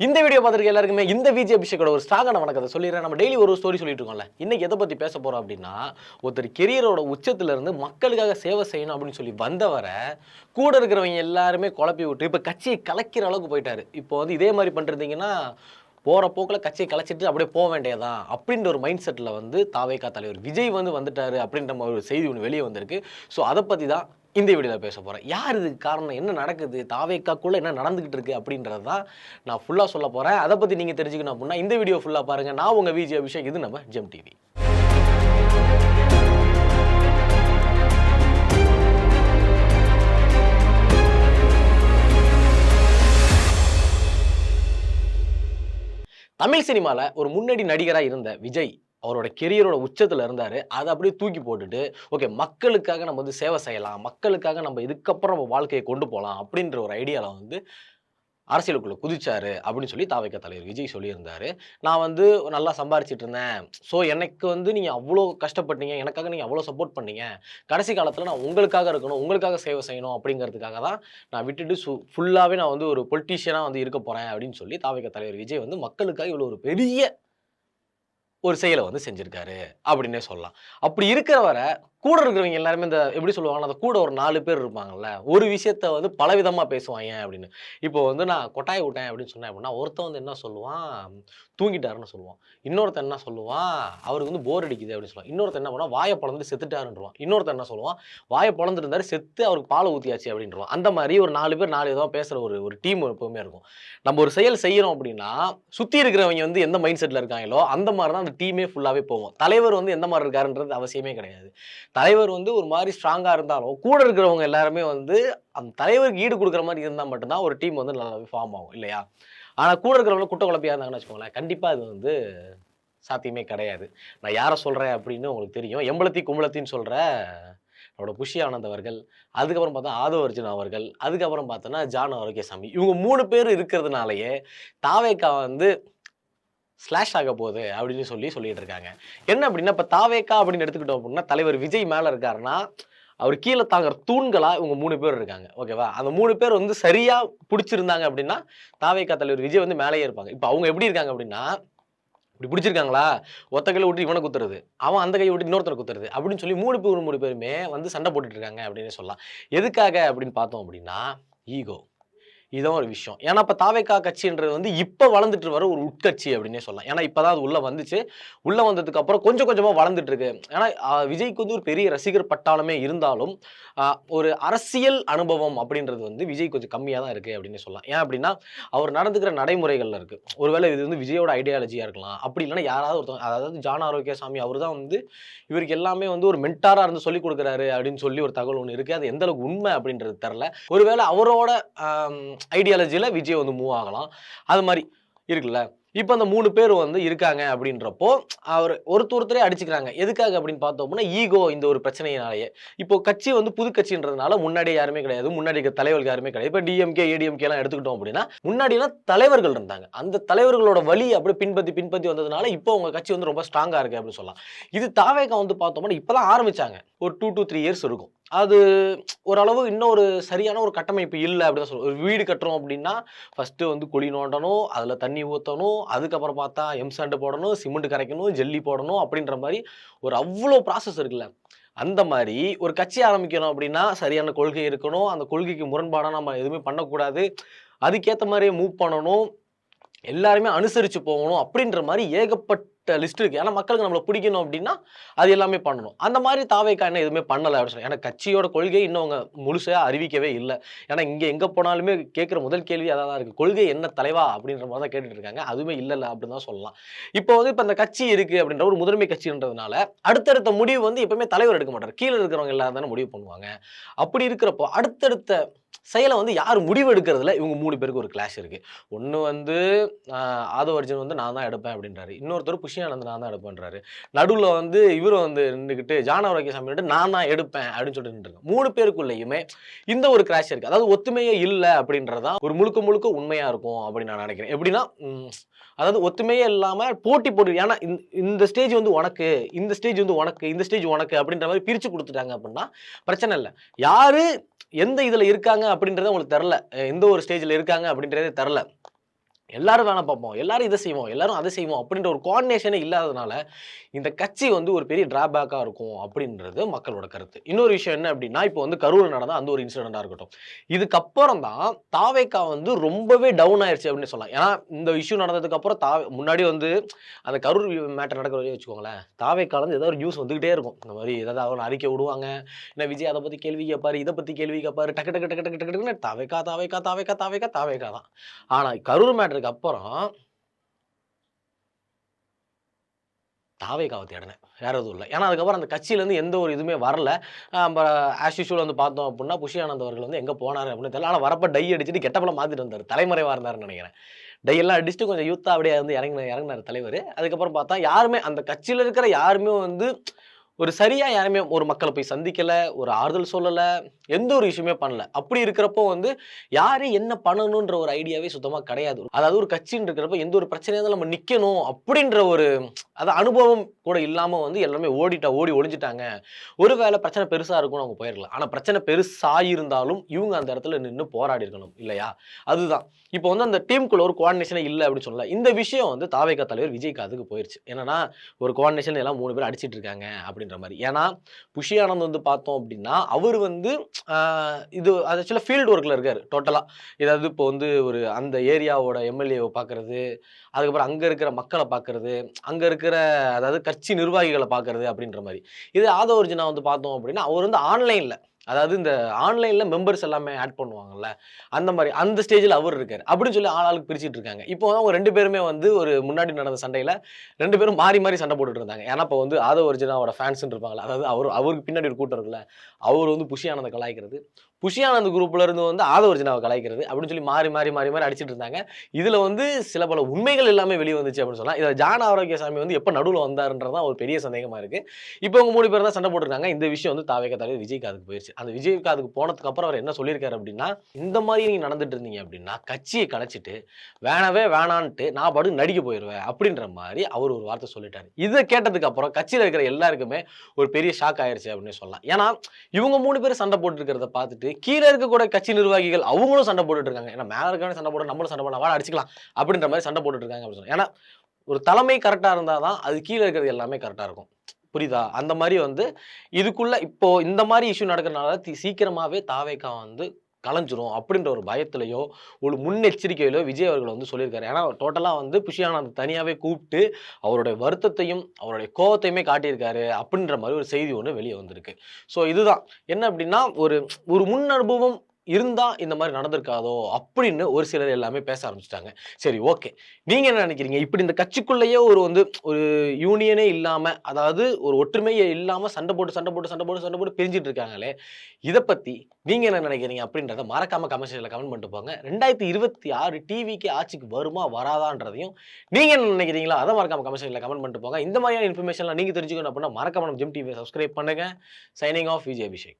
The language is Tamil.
இந்த வீடியோ பார்த்துருக்க எல்லாருக்குமே இந்த விஜய் அபிஷேக்கோட ஒரு ஸ்ட்ராங்கான வணக்கத்தை சொல்லிடுறேன். நம்ம டெய்லி ஒரு ஸ்டோரி சொல்லிட்டு இருக்கோம்ல. இன்னைக்கு எதை பற்றி பேச போகிறோம் அப்படின்னா, ஒருத்தர் கெரியரோட உச்சத்துல இருந்து மக்களுக்காக சேவை செய்யணும் அப்படின்னு சொல்லி வந்தவரை கூட இருக்கிறவங்க எல்லாருமே குழப்பி விட்டு இப்போ கட்சியை கலைக்கிற அளவுக்கு போயிட்டாரு. இப்போ வந்து இதே மாதிரி பண்ணிருந்தீங்கன்னா போகிற போக்கில் கட்சியை கலைச்சிட்டு அப்படியே போக வேண்டியதான் அப்படின்ற ஒரு மைண்ட் செட்டில் வந்து தாவேகா தலைவர் விஜய் வந்துட்டாரு அப்படின்ற ஒரு செய்தி ஒன்று வெளியே வந்திருக்கு. ஸோ அதை பற்றி தான் இந்த வீடியோவில் பேச போகிறேன். யார் இதுக்கு காரணம், என்ன நடக்குது, தாவேக்காக்குள்ளே என்ன நடந்துக்கிட்டு இருக்கு அப்படின்றது தான் நான் ஃபுல்லாக சொல்ல போகிறேன். அதை பற்றி நீங்கள் தெரிஞ்சுக்கணும் அப்படின்னா இந்த வீடியோ ஃபுல்லாக பாருங்கள். நான் உங்கள் விஜய் அபிஷேக், இது நம்ம ஜெம் டிவி. தமிழ் சினிமாவில் ஒரு முன்னணி நடிகராக இருந்த விஜய் அவரோட கெரியரோட உச்சத்தில் இருந்தார். அதை அப்படியே தூக்கி போட்டுட்டு ஓகே மக்களுக்காக நம்ம வந்து சேவை செய்யலாம், மக்களுக்காக நம்ம இதுக்கப்புறம் நம்ம வாழ்க்கையை கொண்டு போகலாம் அப்படின்ற ஒரு ஐடியாவில் வந்து அரசியலுக்குள்ள குதிச்சாரு அப்படின்னு சொல்லி தாவேகா தலைவர் விஜய் சொல்லியிருந்தாரு. நான் வந்து நல்லா சம்பாரிச்சிட்டு இருந்தேன், ஸோ எனக்கு வந்து நீங்கள் அவ்வளோ கஷ்டப்பட்டீங்க, எனக்காக நீங்கள் அவ்வளோ சப்போர்ட் பண்ணீங்க, கடைசி காலத்தில் நான் உங்களுக்காக இருக்கணும், உங்களுக்காக சேவை செய்யணும் அப்படிங்கிறதுக்காக தான் நான் விட்டுட்டு ஃபுல்லாகவே நான் வந்து ஒரு பொலிட்டீஷியனாக வந்து இருக்க போகிறேன் அப்படின்னு சொல்லி தாவேகா தலைவர் விஜய் வந்து மக்களுக்காக இவ்வளோ ஒரு பெரிய ஒரு செயலை வந்து செஞ்சிருக்காரு அப்படின்னே சொல்லலாம். அப்படி இருக்கிறவரை கூட இருக்கிறவங்க எல்லாருமே இந்த எப்படி சொல்லுவாங்கன்னா, அந்த கூட ஒரு 4 பேர் இருப்பாங்கல்ல, ஒரு விஷயத்த வந்து பலவிதமா பேசுவாங்க அப்படின்னு. இப்போ வந்து நான் கொட்டாய் விட்டேன் அப்படின்னு சொன்னேன் அப்படின்னா, ஒருத்தன் வந்து என்ன சொல்லுவான், தூங்கிட்டாருன்னு சொல்லுவான். இன்னொருத்தன் என்ன சொல்லுவான், அவருக்கு வந்து போர் அடிக்குது அப்படின்னு சொல்லுவான். இன்னொருத்தன் என்ன பண்ணுவான், வாயை பொளந்துட்டு செத்துட்டாருன்றான். இன்னொருத்தன் என்ன சொல்லுவான், வாயை பொளந்துருந்தாரு செத்து அவருக்கு பால் ஊத்தியாச்சு அப்படின்றான். அந்த மாதிரி ஒரு 4 பேர் 4 விதமா பேசுற ஒரு டீம் எப்பவுமே இருக்கும். நம்ம ஒரு செயல் செய்யறோம் அப்படின்னா சுத்தி இருக்கிறவங்க வந்து எந்த மைண்ட் செட்ல இருக்காங்களோ அந்த மாதிரி தான் அந்த டீமே ஃபுல்லாவே போவோம். தலைவர் வந்து எந்த மாதிரி இருக்காருன்றது அவசியமே கிடையாது. தலைவர் வந்து ஒரு மாதிரி ஸ்ட்ராங்கா இருந்தாலும் கூட இருக்கிறவங்க எல்லாருமே வந்து அந்த தலைவருக்கு ஈடு கொடுக்குற மாதிரி இருந்தால் மட்டும்தான் ஒரு டீம் வந்து நல்லாவே ஃபார்ம் ஆகும் இல்லையா? ஆனால் கூட இருக்கிறவங்க குட்ட குழப்பியா இருந்தாங்கன்னு வச்சுக்கோங்களேன், கண்டிப்பாக அது வந்து சாத்தியமே கிடையாது. நான் யாரை சொல்கிறேன் அப்படின்னு உங்களுக்கு தெரியும். எம்பளத்தி கும்பலத்தின்னு சொல்கிற நம்மளோட புஷி ஆனந்த் அவர்கள், அதுக்கப்புறம் பார்த்தா ஆதவ அர்ஜுன் அவர்கள், அதுக்கப்புறம் பார்த்தோன்னா ஜான் ஆரோக்கியசாமி, இவங்க 3 பேர் இருக்கிறதுனாலயே தாவேகா வந்து ஸ்லாஷ் ஆக போகுது அப்படின்னு சொல்லிட்டு இருக்காங்க. என்ன அப்படின்னா, இப்போ தாவேகா அப்படின்னு எடுத்துக்கிட்டோம் அப்படின்னா தலைவர் விஜய் மேலே இருக்காருன்னா அவர் கீழே தாங்குற தூண்களா இவங்க 3 பேர் இருக்காங்க. ஓகேவா? அந்த 3 பேர் வந்து சரியா பிடிச்சிருந்தாங்க அப்படின்னா தாவேகா தலைவர் விஜய் வந்து மேலேயே இருப்பாங்க. இப்போ அவங்க எப்படி இருக்காங்க அப்படின்னா, இப்படி பிடிச்சிருக்காங்களா, ஒத்த கையில விட்டு இவனை குத்துறது, அவன் அந்த கையை விட்டு இன்னொருத்தரை குத்துறது அப்படின்னு சொல்லி 3 பேருமே வந்து சண்டை போட்டுட்டு இருக்காங்க அப்படின்னு சொல்லலாம். எதுக்காக அப்படின்னு பார்த்தோம் அப்படின்னா, ஈகோ. இதுதான் ஒரு விஷயம். ஏன்னா இப்ப தாவேகா கட்சின்றது வந்து இப்ப வளர்ந்துட்டு வர ஒரு உட்கட்சி அப்படின்னே சொல்லலாம். ஏன்னா இப்பதான் அது உள்ள வந்துச்சு. உள்ள வந்ததுக்கு அப்புறம் கொஞ்சம் கொஞ்சமா வளர்ந்துட்டு இருக்கு. ஏன்னா விஜய்க்கு வந்து ஒரு பெரிய ரசிகர் பட்டாளமே இருந்தாலும் ஒரு அரசியல் அனுபவம் அப்படின்றது வந்து விஜய் கொஞ்சம் கம்மியா தான் இருக்கு அப்படின்னு சொல்லலாம். ஏன் அப்படின்னா அவர் நடந்துக்கிற நடைமுறைகள்ல இருக்கு. ஒருவேளை இது வந்து விஜயோட ஐடியாலஜியா இருக்கலாம். அப்படி இல்லைன்னா யாராவது ஒருத்தவங்க, அதாவது ஜான் ஆரோக்கியசாமி அவர் தான் வந்து இவருக்கு எல்லாமே வந்து ஒரு மென்டாரா இருந்து சொல்லி கொடுக்குறாரு அப்படின்னு சொல்லி ஒரு தகவல் ஒன்று இருக்கு. அது எந்த அளவுக்கு உண்மை அப்படின்றது தெரியல. ஒருவேளை அவரோட ஐடியாலஜியில் விஜய் வந்து மூவ் ஆகலாம். அது மாதிரி இருக்குல்ல. இப்போ அந்த 3 பேர் வந்து இருக்காங்க அப்படின்றப்போ அவர் ஒருத்தரே அடிச்சுக்கிறாங்க. எதுக்காக அப்படின்னு பார்த்தோம் அப்படின்னா ஈகோ, இந்த ஒரு பிரச்சனையினாலேயே. இப்போ கட்சி வந்து புது கட்சின்றதுனால முன்னாடி யாருமே கிடையாது, முன்னாடி தலைவர்கள் யாருமே கிடையாது. இப்போ டிஎம்கே ஏடிஎம்கே எல்லாம் எடுத்துக்கிட்டோம் அப்படின்னா முன்னாடிலாம் தலைவர்கள் இருந்தாங்க. அந்த தலைவர்களோட வழி அப்படியே பின்பற்றி வந்ததுனால இப்போ உங்க கட்சி வந்து ரொம்ப ஸ்ட்ராங்கா இருக்கு அப்படின்னு சொல்லலாம். இது தாவேகா வந்து பார்த்தோம்னா இப்பதான் ஆரம்பிச்சாங்க. ஒரு 2 to 3 இயர்ஸ் இருக்கும். அது ஓரளவு இன்னும் ஒரு சரியான ஒரு கட்டமைப்பு இல்லை அப்படின்னு சொல்லுவோம். ஒரு வீடு கட்டுறோம் அப்படின்னா ஃபர்ஸ்ட்டு வந்து குழி நோண்டணும், அதில் தண்ணி ஊற்றணும், அதுக்கப்புறம் பார்த்தா எம்சாண்டு போடணும், சிமெண்ட் கரைக்கணும், ஜல்லி போடணும் அப்படின்ற மாதிரி ஒரு அவ்வளோ ப்ராசஸ் இருக்குல்ல. அந்த மாதிரி ஒரு கட்சி ஆரம்பிக்கணும் அப்படின்னா சரியான கொள்கை இருக்கணும், அந்த கொள்கைக்கு முரண்பாடாக நம்ம எதுவுமே பண்ணக்கூடாது, அதுக்கேற்ற மாதிரியே மூவ் பண்ணணும், எல்லாருமே அனுசரித்து போகணும் அப்படின்ற மாதிரி ஏகப்பட்ட லிஸ்ட் இருக்கு. ஏன்னா மக்களுக்கு நம்மளை பிடிக்கணும் அப்படின்னா அது எல்லாமே பண்ணணும். அந்த மாதிரி தாவேகா என்ன எதுவுமே பண்ணலை அப்படின்னு சொல்லி. ஏன்னா கட்சியோட கொள்கை இன்னும் அவங்க முழுசா அறிவிக்கவே இல்லை. ஏன்னா இங்கே எங்கே போனாலுமே கேட்குற முதல் கேள்வி அதான் தான் இருக்குது, கொள்கை என்ன தலைவா அப்படின்ற மாதிரி தான் கேட்டுட்டு இருக்காங்க. அதுவுமே இல்லை அப்படின்னு தான் சொல்லலாம். இப்போ வந்து இப்போ இந்த கட்சி இருக்குது அப்படின்ற ஒரு முதன்மை கட்சின்றதுனால அடுத்தடுத்த முடிவு வந்து எப்பவுமே தலைவர் எடுக்க மாட்டார், கீழே இருக்கிறவங்க எல்லாரும் தானே முடிவு பண்ணுவாங்க. அப்படி இருக்கிறப்போ அடுத்தடுத்த செயலை வந்து யார் முடிவு எடுக்கிறதுல இவங்க 3 பேருக்கு ஒரு கிளாஷ் இருக்கு. ஒன்று வந்து ஆதவ அர்ஜுன் வந்து நான் தான் எடுப்பேன் அப்படின்றாரு, இன்னொருத்தர் புஷி ஆனந்த் நான் தான் எடுப்பேன்றாரு, நடுவில் வந்து இவரும் வந்து நின்றுக்கிட்டு ஜான் ஆரோக்கியசாமி நான் தான் எடுப்பேன் அப்படின்னு சொல்லிட்டு நின்றுருக்கு. 3 பேருக்குள்ளேயுமே இந்த ஒரு கிளாஷ் இருக்கு. அதாவது ஒத்துமையே இல்லை அப்படின்றதான் ஒரு முழுக்க உண்மையா இருக்கும் அப்படின்னு நான் நினைக்கிறேன். எப்படின்னா அதாவது ஒத்துமையே இல்லாமல் போட்டு ஏன்னா இந்த ஸ்டேஜ் வந்து உனக்கு, இந்த ஸ்டேஜ் வந்து உனக்கு, இந்த ஸ்டேஜ் உனக்கு அப்படின்ற மாதிரி பிரித்து கொடுத்துட்டாங்க அப்படின்னா பிரச்சனை இல்லை. யாரு எந்த இதில் இருக்காங்க அப்படின்றத உங்களுக்கு தெரில, எந்த ஒரு ஸ்டேஜில் இருக்காங்க அப்படின்றதே தெரில. எல்லாரும் வேலை பார்ப்போம், எல்லாரும் இதை செய்வோம், எல்லாரும் அதை செய்வோம் அப்படின்ற ஒரு கோஆர்டினேஷனே இல்லாததுனால இந்த கட்சி வந்து ஒரு பெரிய டிராபேக்கா இருக்கும் அப்படின்றது மக்களோட கருத்து. இன்னொரு விஷயம் என்ன அப்படின்னா, இப்போ வந்து கரூர்ல நடந்த அந்த ஒரு இன்சிடென்ட்டா இருக்கட்டும். இதுக்கப்புறம் தான் தாவேகா வந்து ரொம்பவே டவுன் ஆயிருச்சு அப்படின்னு சொல்லலாம். ஏன்னா இந்த இஷ்யூ நடந்ததுக்கு அப்புறம் முன்னாடி வந்து அந்த கரூர் மேட்டர் நடக்கிற வரையும் வச்சுக்கோங்களேன், தாவேகால இருந்து ஏதாவது ஒரு நியூஸ் வந்துகிட்டே இருக்கும். இந்த மாதிரி ஏதாவது ஒரு அறிக்கை விடுவாங்க. என்ன விஜய் அதை பத்தி கேள்வி கேட்பாரு, இதை பத்தி கேள்வி கேட்பாரு. டக்கு டக்கு டக்கு டக்கு டக்குன்னு தாவேகா தாவேகா தாவேகா தாவேகா தாவேகா தான். ஆனா கரூர் மேட்டருக்கு அப்புறம் தாவேகாவை தேடினேன். வேற எதுவும் இல்ல. ஏன்னா அதுக்கப்புறம் அந்த கட்சியிலேருந்து எந்த ஒரு இதுவுமே வரல. ஆஸ் யூசுவல் வந்து பார்த்தோம் அப்படின்னா, புஷி ஆனந்த் அவர்கள் வந்து எங்க போனாரு அப்படின்னு தெரியல. ஆனா வரப்ப டை அடிச்சுட்டு கெட்டப்பலாம் மாத்திட்டு இருந்தாரு. தலைமறைவா இருந்தாருன்னு நெனைக்கிறேன். டை எல்லாம் அடிச்சுட்டு கொஞ்சம் யூத்தா அப்படியே வந்து இறங்குனாரு தலைவரு. அதுக்கப்புறம் பார்த்தா யாருமே அந்த கட்சியில இருக்கிற யாருமே வந்து ஒரு சரியா யாருமே ஒரு மக்கள போய் சந்திக்கல, ஒரு ஆறுதல் சொல்லல, எந்த ஒரு விஷயமே பண்ணல. அப்படி இருக்கிறப்போ வந்து யாரு என்ன பண்ணணுன்ற ஒரு ஐடியாவே சுத்தமா கிடையாது. அதாவது ஒரு கட்சின்னு இருக்கிறப்ப எந்த ஒரு பிரச்சனையா இருந்தாலும் நம்ம நிக்கணும் அப்படின்ற ஒரு அனுபவம் கூட இல்லாம வந்து எல்லாமே ஓடி ஒளிஞ்சுட்டாங்க. ஒருவேளை பிரச்சனை பெருசா இருக்கும்னு அவங்க போயிரலாம். ஆனா பிரச்சனை பெருசாயிருந்தாலும் இவங்க அந்த இடத்துல நின்னு போராடி இருக்கணும் இல்லையா? அதுதான். இப்போ வந்து அந்த டீமுக்குள்ள ஒரு கோஆர்டினேஷனே இல்ல அப்படின்னு சொல்லல. இந்த விஷயம் வந்து தாவேகா தலைவர் விஜய் காதுக்கு போயிருச்சு. என்னன்னா ஒரு கோஆர்டினேஷன் எல்லாம் 3 பேர் அடிச்சிட்டு இருக்காங்க அப்படின்ற மாரி. ஏன்னா புஷி ஆனந்த் வந்து பார்த்தோம் அப்படின்னா, அவர் வந்து இது ஆக்சுவலா ஃபீல்ட் ஒர்க்ல இருக்காரு டோட்டலா. ஏதாவது இப்போ வந்து ஒரு அந்த ஏரியாவோட எம்எல்ஏவ பார்க்கறது, அதுக்கப்புறம் அங்க இருக்கிற மக்கள பார்க்கறது, அங்க இருக்கிற அதாவது கட்சி நிர்வாகிகள பார்க்கறது அப்படின்ற மாரி. இதே ஆதவ அர்ஜுனா வந்து பார்த்தோம் அப்படின்னா, அவர் வந்து ஆன்லைன்ல அதாவது இந்த ஆன்லைன்ல மெம்பர்ஸ் எல்லாமே ஆட் பண்ணுவாங்கல்ல, அந்த மாரி அந்த ஸ்டேஜ்ல அவர் இருக்காரு. அப்படின்னு சொல்லி ஆளாளுக்கு பிரிச்சுட்டு இருக்காங்க. இப்போ அவங்க 2 பேருமே வந்து ஒரு முன்னாடி நடந்த சண்டையில 2 பேரும் மாறி மாறி சண்டை போட்டுட்டு இருந்தாங்க. ஏன்னா இப்போ வந்து ஆதவ அர்ஜுனாவோட ஃபேன்ஸ்ன்னு இருப்பாங்கல்ல, அதாவது அவருக்கு பின்னாடி ஒரு கூட்டம் இருக்குல்ல, அவர் வந்து புஷி ஆனந்த கலாய்க்கிறது. புஷி ஆனந்த் குரூப்ல இருந்து வந்து ஆதவ அர்ஜுனாவ கலாய்க்கிறது அப்படின்னு சொல்லி மாறி அடிச்சிட்டு இருந்தாங்க. இதுல வந்து சில பல உண்மைகள் எல்லாமே வெளிய வந்துச்சு அப்படின்னு சொல்லலாம். இதுல ஜான் ஆரோக்கியசாமி வந்து எப்ப நடுவுல வந்தாருன்றது தான் ஒரு பெரிய சந்தேகமா இருக்கு. இப்போ இவங்க 3 பேர் தான் சண்டை போட்டுருக்காங்க. இந்த விஷயம் வந்து தாவேகா தலைவர் விஜய் காதுக்கு போயிருச்சு. அந்த விஜய் காதுக்கு போனதுக்கு அப்புறம் அவர் என்ன சொல்லியிருக்காரு அப்படின்னா, இந்த மாதிரி நீங்க நடந்துட்டு இருந்தீங்க அப்படின்னா கட்சியை கலைச்சிட்டு வேணவே வேணான்ட்டு நான் பாட்டுக்கு நடிக்க போயிருவேன் அப்படின்ற மாதிரி அவர் ஒரு வார்த்தை சொல்லிட்டாரு. இதை கேட்டதுக்கு அப்புறம் கட்சியில இருக்கிற எல்லாருக்குமே ஒரு பெரிய ஷாக் ஆயிருச்சு அப்படின்னு சொல்லலாம். ஏன்னா இவங்க 3 பேரும் சண்டை போட்டு இருக்கிறத பார்த்துட்டு கீழே இருக்கக்கூடிய கட்சி நிர்வாகிகள் அவங்களும் சண்டை போட்டுட்டு இருக்காங்க. ஏன்னா மேல இருக்கவனே சண்டை போட நம்மளும் சண்டை போடலாம், வாடா அடிச்சுக்கலாம் அப்படின்ற மாதிரி சண்டை போட்டுட்டு இருக்காங்க அப்படின்னு சொன்னா. ஏன்னா ஒரு தலைமை கரெக்டா இருந்தாதான் அது கீழே இருக்கிறது எல்லாமே கரெக்டா இருக்கும். புரியுதா? அந்த மாதிரி வந்து இதுக்குள்ள இப்போ இந்த மாதிரி இஷ்யூ நடக்கிறதுனால சீக்கிரமாவே தாவேகா வந்து கலைஞ்சிரும் அப்படின்ற ஒரு பயத்திலயோ ஒரு முன்னெச்சரிக்கையிலோ விஜய் அவர்கள் வந்து சொல்லியிருக்காரு. ஏன்னா டோட்டலா வந்து புஷி ஆனந்த் தனியாவே கூப்பிட்டு அவருடைய வருத்தத்தையும் அவருடைய கோவத்தையுமே காட்டியிருக்காரு அப்படின்ற மாதிரி ஒரு செய்தி ஒன்று வெளியே வந்திருக்கு. ஸோ இதுதான் என்ன அப்படின்னா ஒரு ஒரு முன் அனுபவம் இருந்தா இந்த மாதிரி நடந்திருக்காதோ அப்படின்னு ஒரு சிலர் எல்லாமே பேச ஆரம்பிச்சிட்டாங்க. சரி, ஓகே, நீங்க என்ன நினைக்கிறீங்க? இப்படி இந்த கட்சிக்குள்ளேயே ஒரு வந்து ஒரு யூனியனே இல்லாம அதாவது ஒரு ஒற்றுமையே இல்லாம சண்டை போட்டு பிரிஞ்சிட்டு இருக்காங்களே, இத பத்தி நீங்க என்ன நினைக்கிறீங்க அப்படின்றத மறக்காம கமெண்ட் செக்ஷன்ல கமெண்ட் பண்ணிட்டு போங்க. 2026 டிவிக்கு ஆட்சிக்கு வருமா வராதான்றதையும் நீங்க என்ன நினைக்கிறீங்களோ அதை மறக்காம கமெண்ட் செக்ஷன்ல கமெண்ட் பண்ணிட்டு போங்க. இந்த மாதிரியான இன்ஃபர்மேஷன்லாம் நீங்க தெரிஞ்சுக்கணும் அப்படின்னா மறக்காம நம்ம ஜெம் டிவியை சப்ஸ்கிரைப் பண்ணுங்க. Signing off Vijay Abhishek.